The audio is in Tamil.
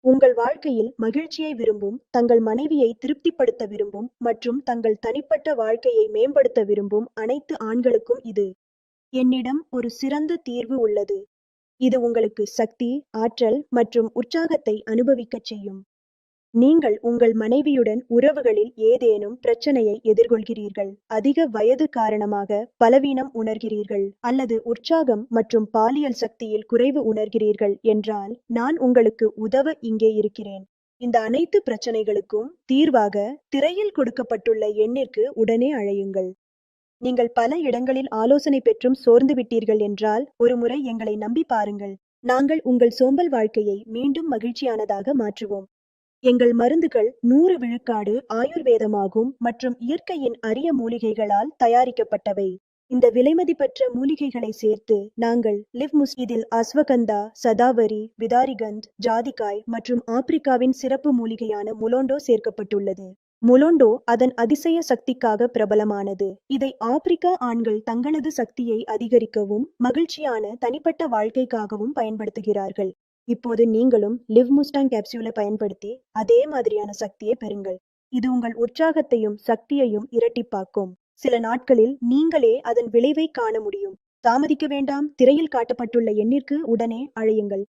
உங்கள் வாழ்க்கையில் மகிழ்ச்சியை விரும்பும், தங்கள் மனைவியை திருப்திப்படுத்த விரும்பும் மற்றும் தங்கள் தனிப்பட்ட வாழ்க்கையை மேம்படுத்த விரும்பும் அனைத்து ஆண்களுக்கும் இது. என்னிடம் ஒரு சிறந்த தீர்வு உள்ளது. இது உங்களுக்கு சக்தி, ஆற்றல் மற்றும் உற்சாகத்தை அனுபவிக்கச் செய்யும். நீங்கள் உங்கள் மனைவியுடன் உறவுகளில் ஏதேனும் பிரச்சனையை எதிர்கொள்கிறீர்கள், அதிக வயது காரணமாக பலவீனம் உணர்கிறீர்கள், அல்லது உற்சாகம் மற்றும் பாலியல் சக்தியில் குறைவு உணர்கிறீர்கள் என்றால், நான் உங்களுக்கு உதவ இங்கே இருக்கிறேன். இந்த அனைத்து பிரச்சனைகளுக்கும் தீர்வாக திரையில் கொடுக்கப்பட்டுள்ள எண்ணிற்கு உடனே அழையுங்கள். நீங்கள் பல இடங்களில் ஆலோசனை பெற்றும் சோர்ந்து விட்டீர்கள் என்றால், ஒருமுறை எங்களை நம்பி பாருங்கள். நாங்கள் உங்கள் சோம்பல் வாழ்க்கையை மீண்டும் மகிழ்ச்சியானதாக மாற்றுவோம். எங்கள் மருந்துகள் 100 விழுக்காடு ஆயுர்வேதமாகும் மற்றும் இயற்கையின் அரிய மூலிகைகளால் தயாரிக்கப்பட்டவை. இந்த விலைமதிப்பற்ற மூலிகைகளை சேர்த்து நாங்கள் இதில் அஸ்வகந்தா, சதாவரி, விதாரிகந்த், ஜாதிக்காய் மற்றும் ஆப்பிரிக்காவின் சிறப்பு மூலிகையான முலோண்டோ சேர்க்கப்பட்டுள்ளது. முலோண்டோ அதன் அதிசய சக்திக்காக பிரபலமானது. இதை ஆப்பிரிக்க ஆண்கள் தங்களது சக்தியை அதிகரிக்கவும் மகிழ்ச்சியான தனிப்பட்ட வாழ்க்கைக்காகவும் பயன்படுத்துகிறார்கள். இப்போது நீங்களும் லிவ் முஸ்டாங் கேப்சியூலை பயன்படுத்தி அதே மாதிரியான சக்தியை பெறுங்கள். இது உங்கள் உற்சாகத்தையும் சக்தியையும் இரட்டிப்பாக்கும். சில நாட்களில் நீங்களே அதன் விளைவை காண முடியும். தாமதிக்க வேண்டாம். திரையில் காட்டப்பட்டுள்ள எண்ணிற்கு உடனே அழையுங்கள்.